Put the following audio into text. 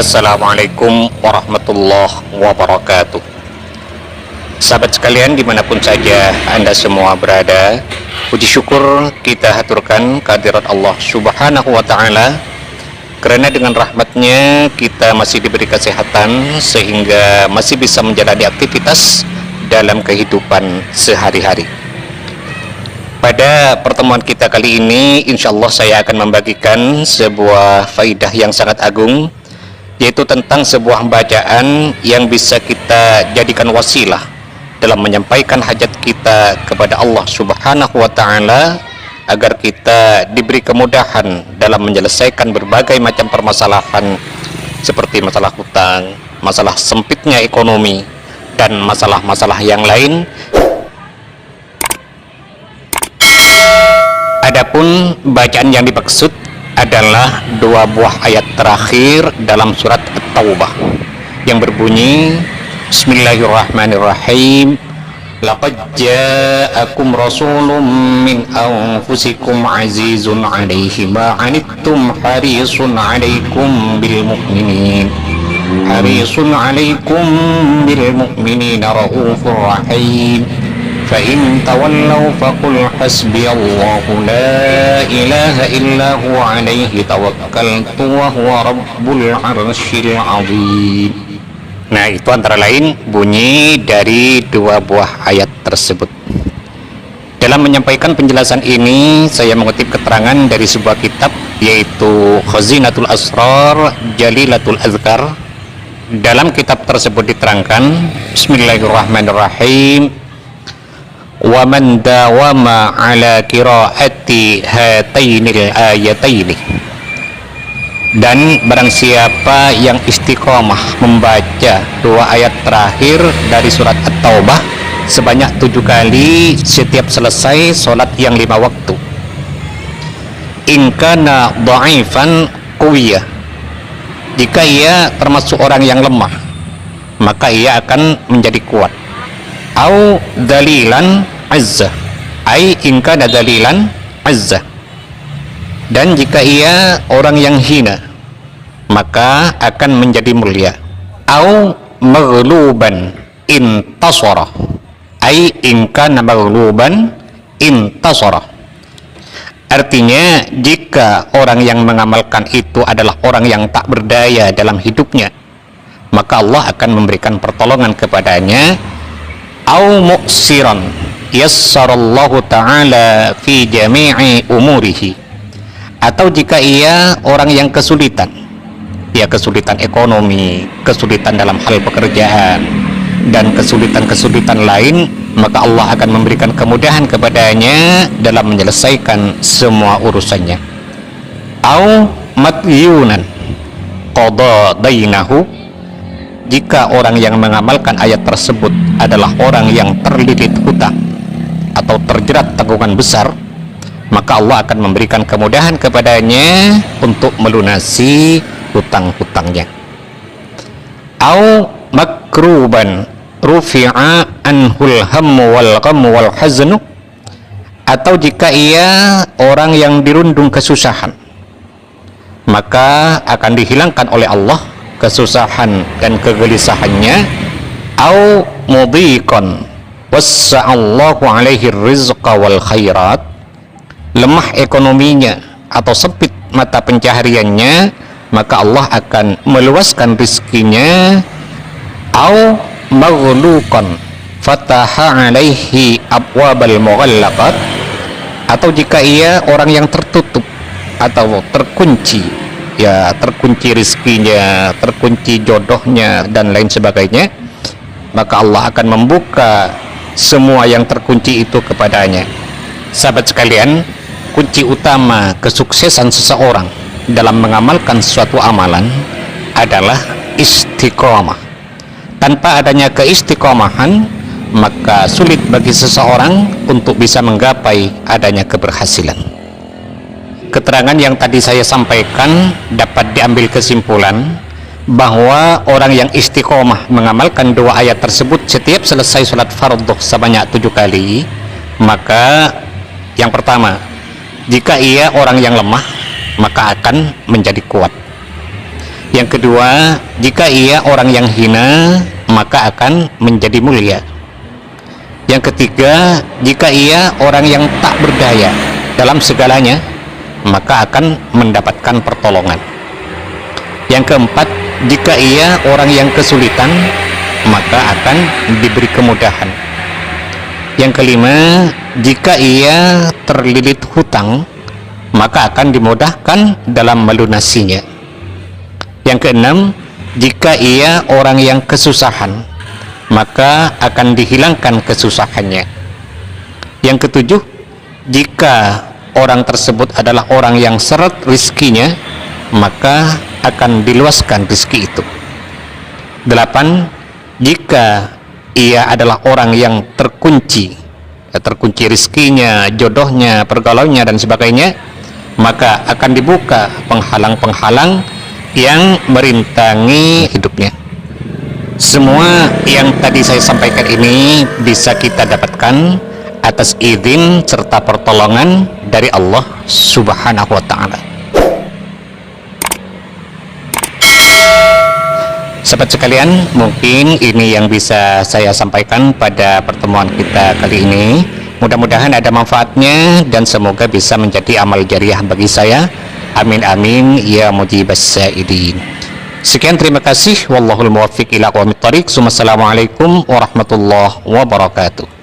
Assalamualaikum warahmatullahi wabarakatuh. Sahabat sekalian dimanapun saja Anda semua berada, puji syukur kita haturkan kehadirat Allah subhanahu wa ta'ala, karena dengan rahmatnya kita masih diberi kesehatan sehingga masih bisa menjalani aktivitas dalam kehidupan sehari-hari. Pada pertemuan kita kali ini, insya Allah saya akan membagikan sebuah faidah yang sangat agung, yaitu tentang sebuah bacaan yang bisa kita jadikan wasilah dalam menyampaikan hajat kita kepada Allah subhanahu wa ta'ala, agar kita diberi kemudahan dalam menyelesaikan berbagai macam permasalahan seperti masalah hutang, masalah sempitnya ekonomi, dan masalah-masalah yang lain. Adapun bacaan yang dimaksud adalah dua buah ayat terakhir dalam surat At-Taubah yang berbunyi Bismillahirrahmanirrahim. Laqad ja'akum rasulun min anfusikum azizun 'alaihi ma 'anittum harisun 'alaikum bil mu'minina raufur rahim. فَإِن تَوَلَّوْا فَقُلْ حَسْبِيَ اللَّهُ لَا إِلَهَ إِلَّا هُوَ عَلَيْهِ تَوَكَّلْتُ وَهُوَ رَبُّ الْعَرْشِ الْعَظِيمِ. Nah, itu antara lain bunyi dari dua buah ayat tersebut. Dalam menyampaikan penjelasan ini, saya mengutip keterangan dari sebuah kitab, yaitu Khazinatul Asrar Jalilatul Azkar. Dalam kitab tersebut diterangkan, Bismillahirrahmanirrahim. Wa man dawama ala qiraati hatainil ayataini, dan barang siapa yang istiqomah membaca dua ayat terakhir dari surat At-Taubah sebanyak 7 kali setiap selesai sholat yang 5 waktu. In kana dha'ifan quwiyah, jika ia termasuk orang yang lemah, maka ia akan menjadi kuat. Au dalilan azza, ai in kana dalilan azza, dan jika ia orang yang hina, maka akan menjadi mulia. Au maghluban intasara, ai in kana maghluban intasara, artinya jika orang yang mengamalkan itu adalah orang yang tak berdaya dalam hidupnya, maka Allah akan memberikan pertolongan kepadanya. Au muksiran yassarallahu ta'ala fi jami'i umurihi, atau jika ia orang yang kesulitan, ya kesulitan ekonomi, kesulitan dalam hal pekerjaan, dan kesulitan-kesulitan lain, maka Allah akan memberikan kemudahan kepadanya dalam menyelesaikan semua urusannya. Au matyunan qada dainahu, jika orang yang mengamalkan ayat tersebut adalah orang yang terlilit hutang atau terjerat tanggungan besar, maka Allah akan memberikan kemudahan kepadanya untuk melunasi hutang-hutangnya. Au makruban rufi'a anhul hammu wal ghammu wal haznu, atau jika ia orang yang dirundung kesusahan, maka akan dihilangkan oleh Allah kesusahan dan kegelisahannya. Au mudhiqan wassa'allahu alaihi rizqa wal khairat, lemah ekonominya atau sempit mata pencahariannya, maka Allah akan meluaskan rizkinya. Au maghluqan fataha alaihi abwabal mughallaqat, atau jika ia orang yang tertutup atau terkunci, ya terkunci rizkinya, terkunci jodohnya, dan lain sebagainya, maka Allah akan membuka semua yang terkunci itu kepadanya. Sahabat sekalian, kunci utama kesuksesan seseorang dalam mengamalkan suatu amalan adalah istiqomah. Tanpa adanya keistiqomahan, maka sulit bagi seseorang untuk bisa menggapai adanya keberhasilan. Keterangan yang tadi saya sampaikan dapat diambil kesimpulan bahwa orang yang istiqomah mengamalkan dua ayat tersebut setiap selesai sholat fardhu sebanyak 7 kali, maka yang pertama, jika ia orang yang lemah, maka akan menjadi kuat. Yang kedua, jika ia orang yang hina, maka akan menjadi mulia. Yang ketiga, jika ia orang yang tak berdaya dalam segalanya, maka akan mendapatkan pertolongan. Yang keempat, jika ia orang yang kesulitan, maka akan diberi kemudahan. Yang kelima, jika ia terlilit hutang, maka akan dimudahkan dalam melunasinya. Yang keenam, jika ia orang yang kesusahan, maka akan dihilangkan kesusahannya. Yang ketujuh, jika orang tersebut adalah orang yang seret rizkinya, maka akan diluaskan rizki itu. 8. Jika ia adalah orang yang terkunci rizkinya, jodohnya, pergaulannya dan sebagainya, maka akan dibuka penghalang-penghalang yang merintangi hidupnya. Semua yang tadi saya sampaikan ini bisa kita dapatkan atas izin serta pertolongan dari Allah Subhanahu wa ta'ala. Sahabat sekalian, mungkin ini yang bisa saya sampaikan pada pertemuan kita kali ini. Mudah-mudahan ada manfaatnya dan semoga bisa menjadi amal jariah bagi saya. Amin amin ya mujibas sa'idin. Sekian, terima kasih. Wallahul muwaffiq ila aqwamit thoriq. Wassalamualaikum warahmatullahi wabarakatuh.